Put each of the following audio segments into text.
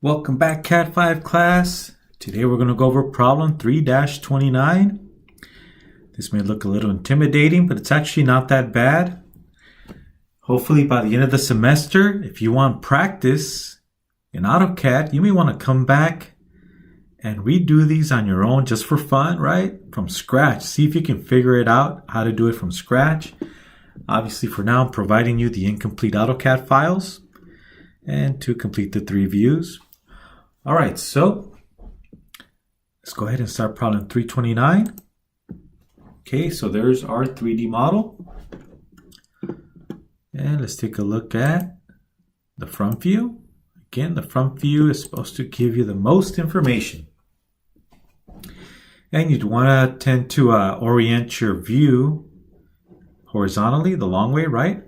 Welcome back, Cat 5 class. Today we're going to go over problem 3-29. This may look a little intimidating, but it's actually not that bad. Hopefully by the end of the semester, if you want practice in AutoCAD, you may want to come back and redo these on your own just for fun, right? From scratch. See if you can figure it out, how to do it from scratch. Obviously for now, I'm providing you the incomplete AutoCAD files and to complete the 3 views. All right, so let's go ahead and start problem 329. Okay, so there's our 3D model. And let's take a look at the front view. Again, the front view is supposed to give you the most information. And you'd want to tend to orient your view horizontally, the long way, right?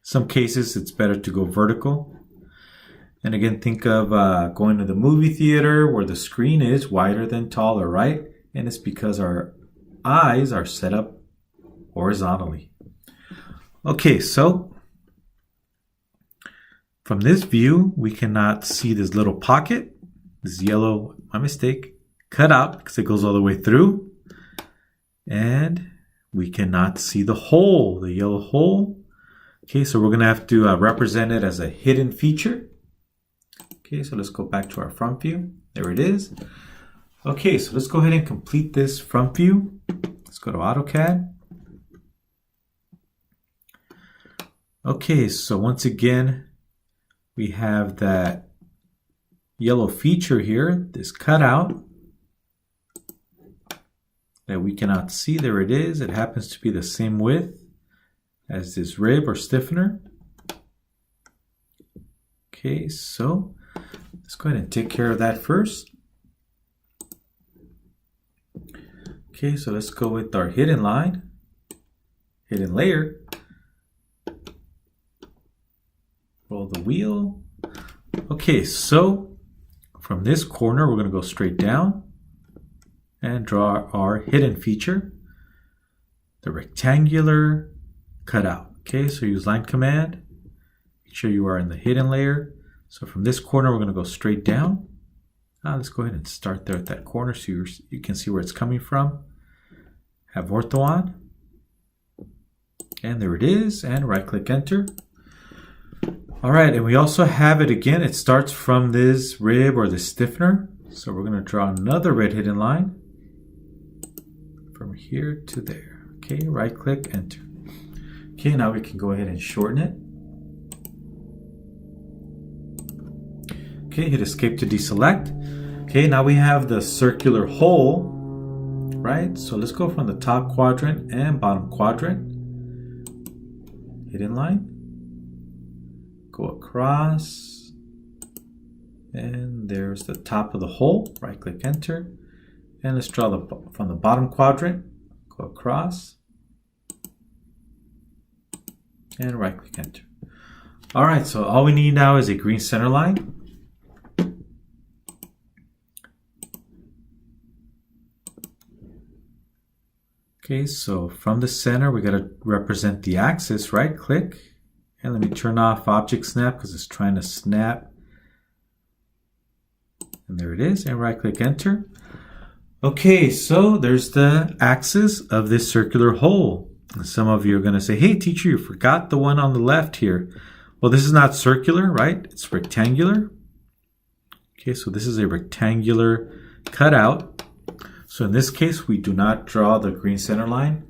Some cases, it's better to go vertical. And again, think of going to the movie theater where the screen is wider than taller, right? And it's because our eyes are set up horizontally. Okay, so from this view, we cannot see this little pocket, this yellow, my mistake, cut out because it goes all the way through. And we cannot see the hole, the yellow hole. Okay, so we're going to have to represent it as a hidden feature. Okay, so let's go back to our front view. There it is. Okay, so let's go ahead and complete this front view. Let's go to AutoCAD. Okay, so once again, we have that yellow feature here, this cutout that we cannot see. There it is. It happens to be the same width as this rib or stiffener. Okay, so let's go ahead and take care of that first. Okay, so let's go with our hidden line, hidden layer. Roll the wheel. Okay, so from this corner, we're going to go straight down and draw our hidden feature, the rectangular cutout. Okay, so use line command. Make sure you are in the hidden layer. So from this corner, we're going to go straight down. Now let's go ahead and start there at that corner so you can see where it's coming from. Have ortho on. And there it is. And right click enter. All right, and we also have it again. It starts from this rib or the stiffener. So we're going to draw another red hidden line from here to there. Okay, right click enter. Okay, now we can go ahead and shorten it. Okay, hit escape to deselect. Okay, now we have the circular hole, right? So let's go from the top quadrant and bottom quadrant. Hidden line. Go across. And there's the top of the hole. Right click enter. And let's draw from the bottom quadrant. Go across. And right click enter. All right, so all we need now is a green center line. Okay, so from the center, we got to represent the axis, right click. And let me turn off object snap because it's trying to snap. And there it is, and right click enter. Okay, so there's the axis of this circular hole. And some of you are going to say, hey teacher, you forgot the one on the left here. Well, this is not circular, right? It's rectangular. Okay, so this is a rectangular cutout. So in this case, we do not draw the green center line.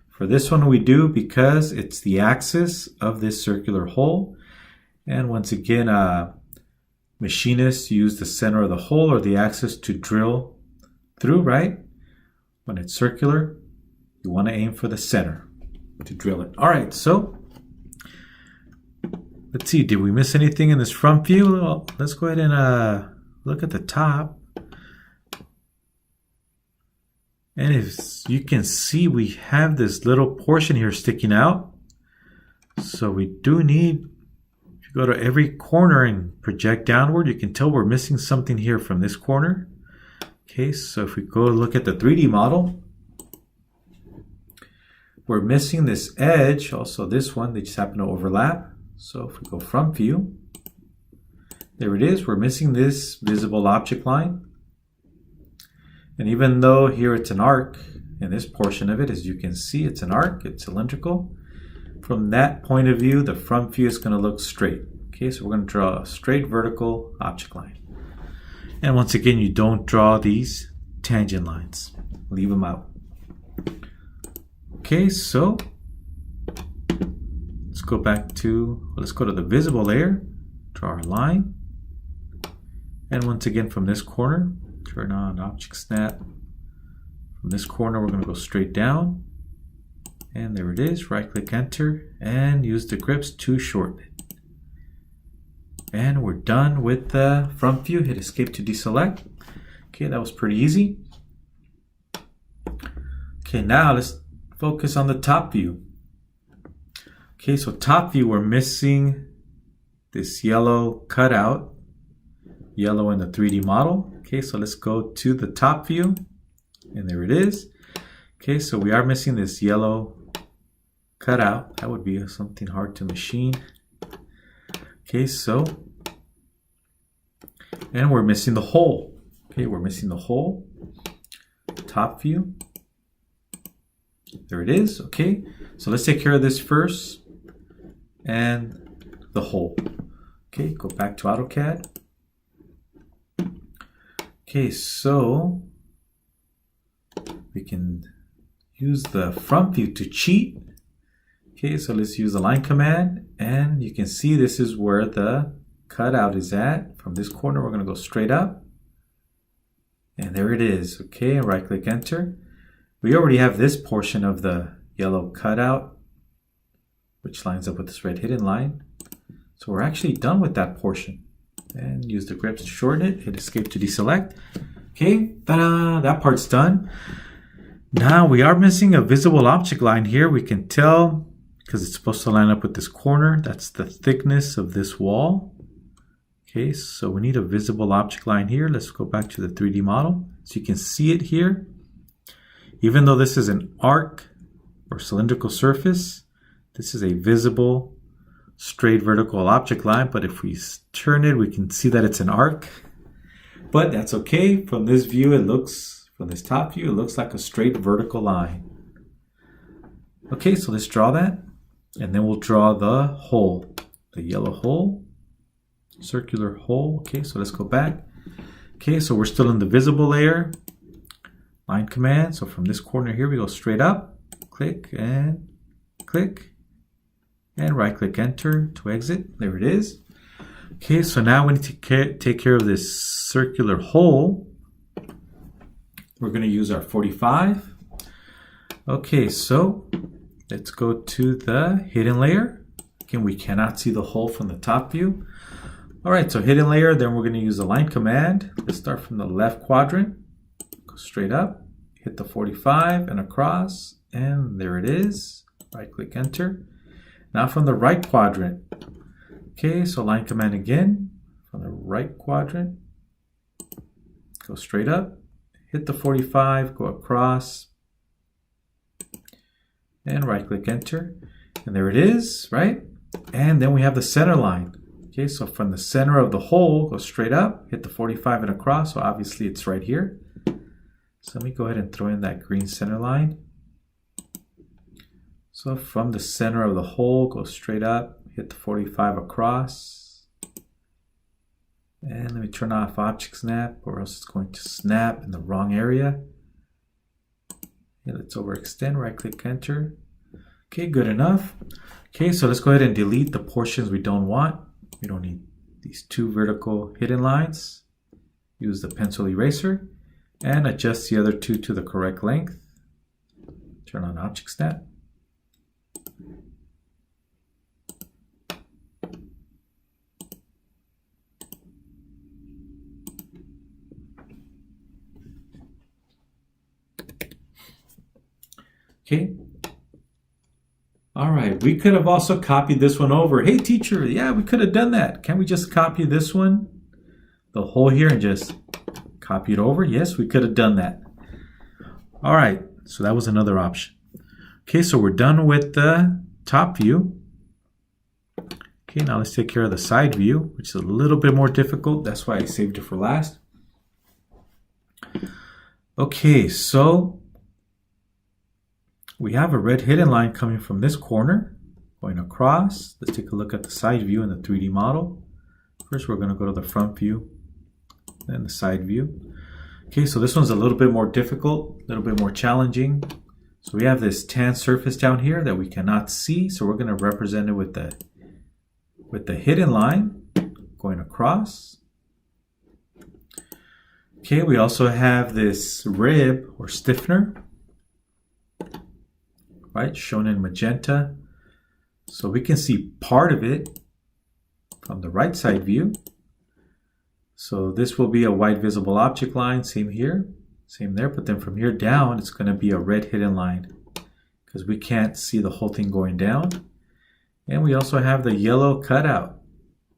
For this one we do because it's the axis of this circular hole. And once again, machinists use the center of the hole or the axis to drill through, right? When it's circular, you want to aim for the center to drill it. All right, so let's see, did we miss anything in this front view? Well, let's go ahead and look at the top. And as you can see, we have this little portion here sticking out. So we do need, if you go to every corner and project downward, you can tell we're missing something here from this corner. Okay, so if we go look at the 3D model, we're missing this edge, also this one, they just happen to overlap. So if we go front view, There it is. We're missing this visible object line. And even though here it's an arc, in this portion of it, as you can see, it's an arc, it's cylindrical. From that point of view, the front view is going to look straight. Okay, so we're going to draw a straight vertical object line. And once again, you don't draw these tangent lines. Leave them out. Okay, so let's go to the visible layer, draw our line. And once again, from this corner, turn on Object Snap. From this corner, we're going to go straight down. And there it is. Right-click Enter and use the grips to shorten it. And we're done with the front view. Hit Escape to deselect. Okay, that was pretty easy. Okay, now let's focus on the top view. Okay, so top view, we're missing this yellow cutout, yellow in the 3D model. Okay, so let's go to the top view, and there it is. Okay, so we are missing this yellow cutout. That would be something hard to machine. Okay, so, and we're missing the hole. Okay, we're missing the hole. Top view. There it is. Okay, so let's take care of this first. And the hole. Okay, go back to AutoCAD. Okay, so we can use the front view to cheat. Okay, so let's use the line command, and you can see this is where the cutout is at. From this corner, we're going to go straight up. And there it is. Okay, and right-click Enter. We already have this portion of the yellow cutout, which lines up with this red hidden line. So we're actually done with that portion. And use the grips to shorten it. Hit Escape to deselect. Okay, ta-da! That part's done. Now we are missing a visible object line here. We can tell because it's supposed to line up with this corner. That's the thickness of this wall. Okay, so we need a visible object line here. Let's go back to the 3D model. So you can see it here. Even though this is an arc or cylindrical surface, this is a visible straight vertical object line. But if we turn it, we can see that it's an arc. But that's okay. From this view, from this top view, it looks like a straight vertical line. Okay, so let's draw that. And then we'll draw the hole, the yellow hole, circular hole. Okay, so let's go back. Okay, so we're still in the visible layer. Line command. So from this corner here, we go straight up, click, and right click Enter to exit. There it is. Okay, so now we need to take care of this circular hole. We're going to use our 45. Okay, so let's go to the hidden layer. Again, we cannot see the hole from the top view. All right, so hidden layer, then we're going to use the line command. Let's start from the left quadrant. Go straight up, hit the 45 and across, and there it is. Right click Enter. Now from the right quadrant. Okay, so line command again. From the right quadrant, go straight up, hit the 45, go across, and right click Enter. And there it is, right? And then we have the center line. Okay, so from the center of the hole, go straight up, hit the 45 and across. So obviously it's right here. So let me go ahead and throw in that green center line. So from the center of the hole, go straight up, hit the 45 across. And let me turn off Object Snap, or else it's going to snap in the wrong area. Okay, let's overextend, right click Enter. Okay, good enough. Okay, so let's go ahead and delete the portions we don't want. We don't need these two vertical hidden lines. Use the pencil eraser and adjust the other two to the correct length. Turn on Object Snap. Okay. All right, we could have also copied this one over. Hey teacher, yeah, we could have done that. Can we just copy this one, the hole here, and just copy it over? Yes, we could have done that. All right, so that was another option. Okay, so we're done with the top view. Okay, now let's take care of the side view, which is a little bit more difficult. That's why I saved it for last. Okay, so we have a red hidden line coming from this corner, going across. Let's take a look at the side view in the 3D model. First, we're going to go to the front view, then the side view. Okay, so this one's a little bit more difficult, a little bit more challenging. So we have this tan surface down here that we cannot see. So we're going to represent it with the hidden line going across. Okay, we also have this rib or stiffener, right, shown in magenta. So we can see part of it from the right side view. So this will be a white visible object line, same here, same there, but then from here down, it's going to be a red hidden line because we can't see the whole thing going down. And we also have the yellow cutout.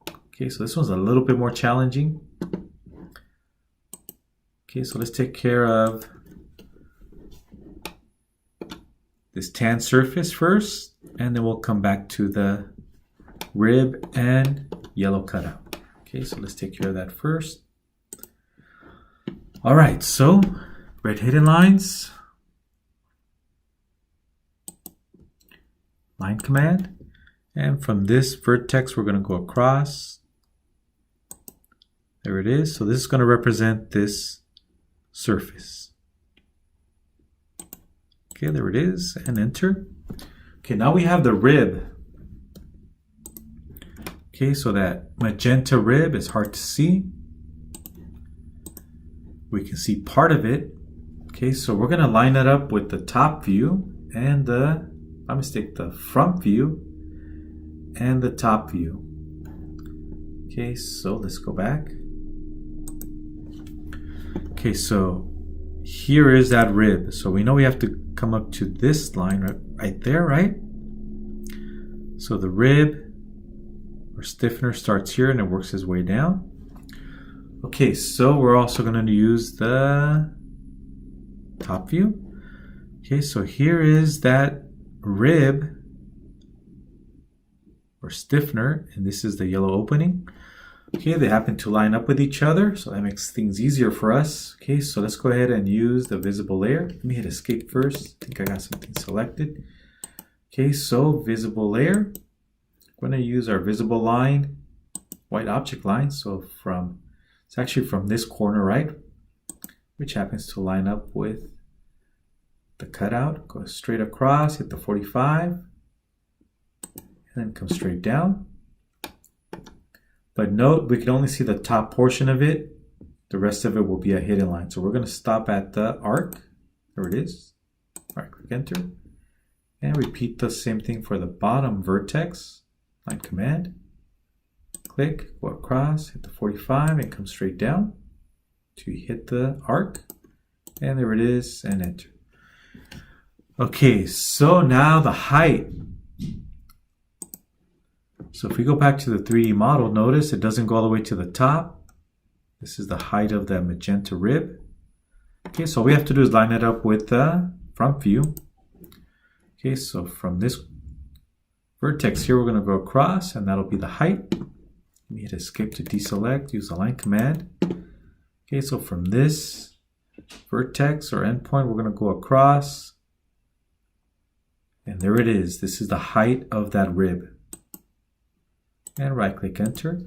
Okay, so this one's a little bit more challenging. Okay, so let's take care of this tan surface first, and then we'll come back to the rib and yellow cutout. Okay, so let's take care of that first. All right, so red hidden lines, line command, and from this vertex, we're going to go across. There it is. So this is going to represent this surface. Okay, there it is, and enter. Okay, now we have the rib. Okay, so that magenta rib is hard to see. We can see part of it. Okay, so we're going to line that up with the top view and the, by mistake, the front view and the top view. Okay, so let's go back. Okay, so here is that rib. So we know we have to come up to this line right there, right? So the rib or stiffener starts here and it works its way down. Okay, so we're also going to use the top view. Okay, so here is that rib or stiffener, and this is the yellow opening. Okay, they happen to line up with each other, so that makes things easier for us. Okay, so let's go ahead and use the visible layer. Let me hit escape first. I think I got something selected. Okay, so visible layer. We're going to use our visible line, white object line. So it's actually from this corner, right? Which happens to line up with the cutout. Go straight across, hit the 45, and then come straight down. But note, we can only see the top portion of it. The rest of it will be a hidden line. So we're going to stop at the arc. There it is. Right click enter. And repeat the same thing for the bottom vertex. Line command. Click, go across, hit the 45, and come straight down to hit the arc. And there it is, and enter. Okay, so now the height. So if we go back to the 3D model, notice it doesn't go all the way to the top. This is the height of that magenta rib. Okay, so all we have to do is line it up with the front view. Okay, so from this vertex here, we're going to go across, and that'll be the height. Let me hit escape to deselect, use the line command. Okay, so from this vertex or endpoint, we're going to go across. And there it is. This is the height of that rib. And right click enter.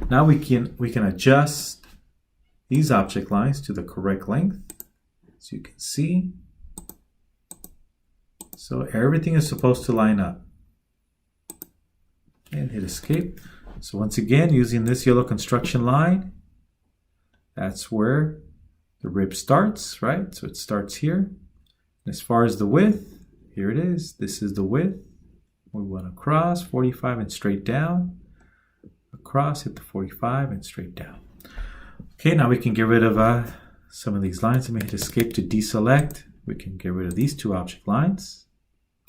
Now we can adjust these object lines to the correct length, as you can see. So everything is supposed to line up. And hit escape. So once again, using this yellow construction line, that's where the rib starts, right? So it starts here. And as far as the width, here it is. This is the width. We went across 45 and straight down. Across, hit the 45 and straight down. Okay, now we can get rid of some of these lines. Let me hit escape to deselect. We can get rid of these two object lines,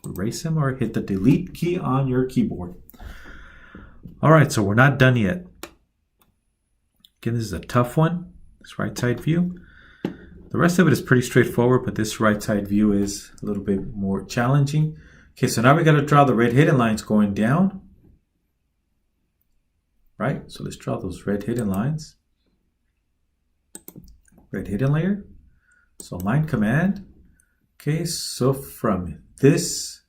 erase them, or hit the delete key on your keyboard. All right, so we're not done yet. Again, this is a tough one, this right side view. The rest of it is pretty straightforward, but this right side view is a little bit more challenging. Okay, so now we got to draw the red hidden lines going down. right? So let's draw those red hidden lines. Red hidden layer. So line command. Okay, so from this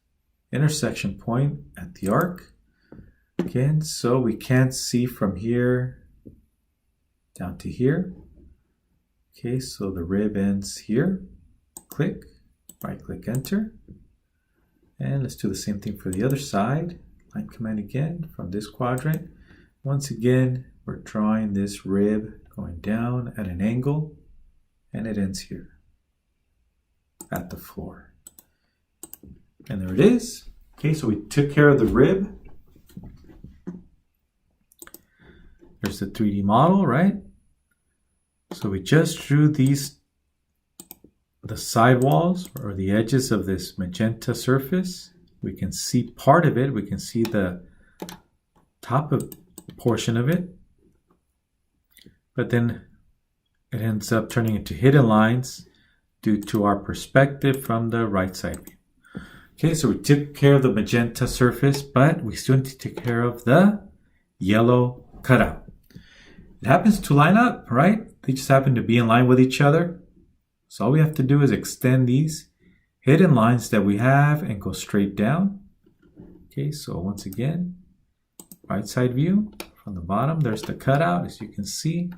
intersection point at the arc, again, so we can't see from here down to here. Okay, so the rib ends here. Click, right click, enter. And let's do the same thing for the other side. Line command again from this quadrant. Once again, we're drawing this rib going down at an angle, and it ends here at the floor. And there it is. Okay, so we took care of the rib. There's the 3D model, right? So we just drew the side walls or the edges of this magenta surface. We can see part of it. We can see the top portion of it. But then it ends up turning into hidden lines due to our perspective from the right side view. Okay, so we took care of the magenta surface, but we still need to take care of the yellow cutout. It happens to line up, right? They just happen to be in line with each other. So all we have to do is extend these hidden lines that we have and go straight down. Okay, so once again, right side view from the bottom, there's the cutout, as you can see.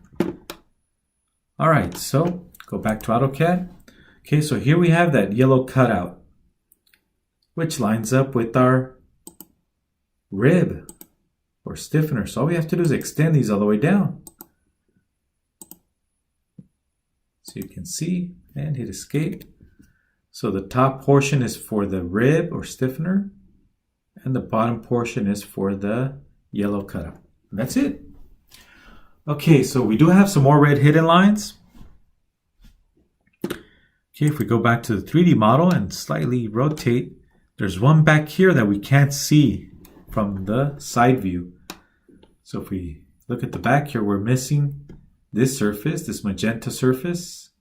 All right, so go back to AutoCAD. Okay, so here we have that yellow cutout, which lines up with our rib or stiffener. So all we have to do is extend these all the way down. So you can see, and hit escape. So the top portion is for the rib or stiffener, and the bottom portion is for the yellow cutout. And that's it. Okay, so we do have some more red hidden lines. Okay, if we go back to the 3D model and slightly rotate, there's one back here that we can't see from the side view. So if we look at the back here, we're missing this surface, this magenta surface,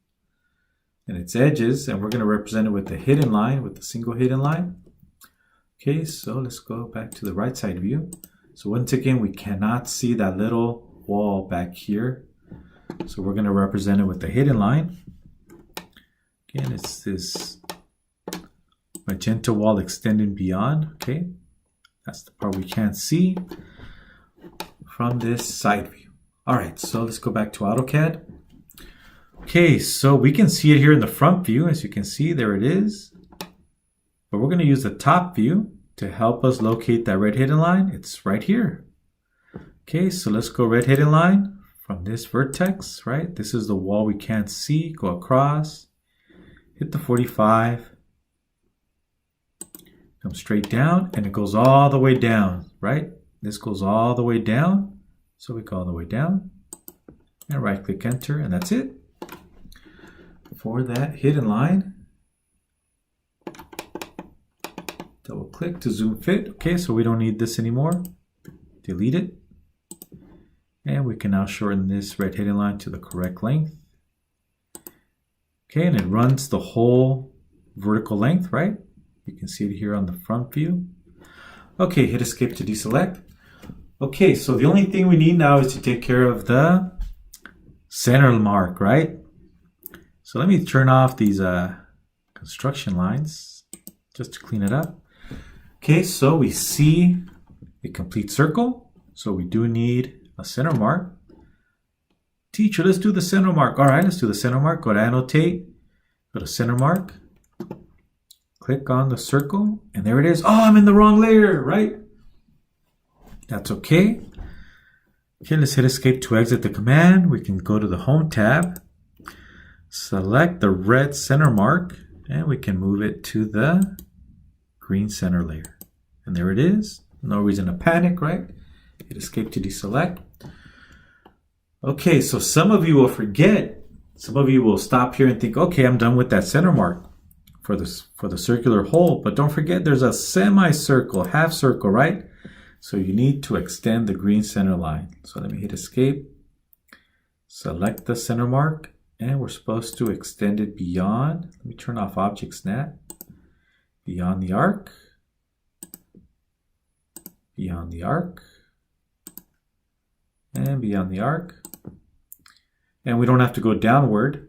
and its edges, and we're going to represent it with a hidden line, with a single hidden line. Okay, so let's go back to the right side view. So once again, we cannot see that little wall back here. So we're going to represent it with a hidden line. Again, it's this magenta wall extending beyond. Okay, that's the part we can't see from this side view. All right, so let's go back to AutoCAD. Okay, so we can see it here in the front view. As you can see, there it is. But we're going to use the top view to help us locate that red hidden line. It's right here. Okay, so let's go red hidden line from this vertex, right? This is the wall we can't see. Go across, hit the 45, come straight down, and it goes all the way down, right? This goes all the way down. So we go all the way down and right click enter, and that's it for that hidden line. Double click to zoom fit. Okay, so we don't need this anymore. Delete it. And we can now shorten this red hidden line to the correct length. Okay, and it runs the whole vertical length, right? You can see it here on the front view. Okay, hit escape to deselect. Okay, so the only thing we need now is to take care of the center mark, right? So let me turn off these construction lines just to clean it up. Okay, so we see a complete circle. So we do need a center mark. Teacher, let's do the center mark. All right, let's do the center mark. Go to annotate, go to center mark, click on the circle, and there it is. Oh, I'm in the wrong layer, right? That's okay. Okay, let's hit escape to exit the command. We can go to the home tab, select the red center mark, and we can move it to the green center layer. And there it is. No reason to panic, right? Hit escape to deselect. Okay, so some of you will forget. Some of you will stop here and think, okay, I'm done with that center mark for the circular hole. But don't forget, there's a semicircle, half circle, right? So you need to extend the green center line. So let me hit escape, select the center mark, and we're supposed to extend it beyond. Let me turn off object snap. Beyond the arc. Beyond the arc. and beyond the arc. And we don't have to go downward.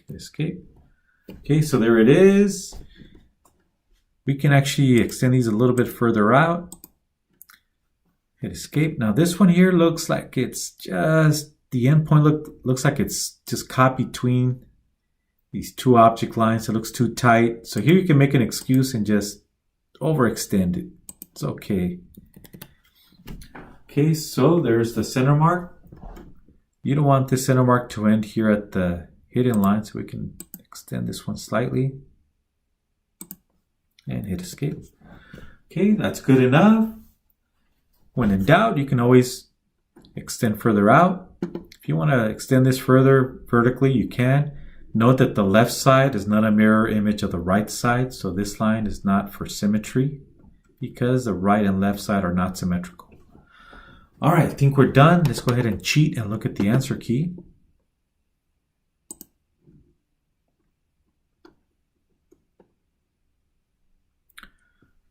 Escape. Okay, so there it is. We can actually extend these a little bit further out. Hit escape. Now this one here looks like it's just, the endpoint looks like it's just caught between these two object lines. It looks too tight. So here you can make an excuse and just overextend it. It's okay. Okay, so there's the center mark. You don't want the center mark to end here at the hidden line, so we can extend this one slightly and hit escape. Okay, that's good enough. When in doubt, you can always extend further out. If you want to extend this further vertically, you can. Note that the left side is not a mirror image of the right side, so this line is not for symmetry because the right and left side are not symmetrical. All right, I think we're done. Let's go ahead and cheat and look at the answer key.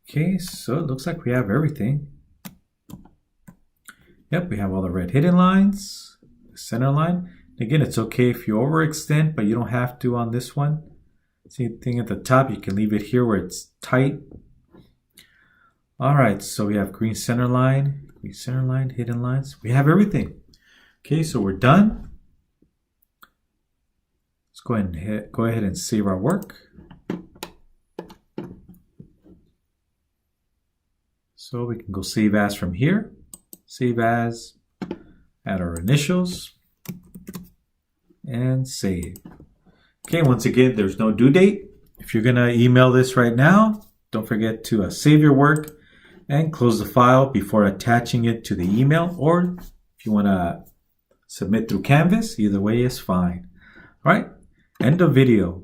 Okay, so it looks like we have everything. Yep, we have all the red hidden lines, the center line. Again, it's okay if you overextend, but you don't have to on this one. Same thing at the top, you can leave it here where it's tight. All right, so we have green center line, hidden lines. We have everything. Okay, so we're done. Let's go ahead and save our work. So we can go save as from here. Save as, add our initials, and save. Okay, once again, there's no due date. If you're gonna email this right now, don't forget to save your work and close the file before attaching it to the email, or if you wanna submit through Canvas, either way is fine. All right, end of video.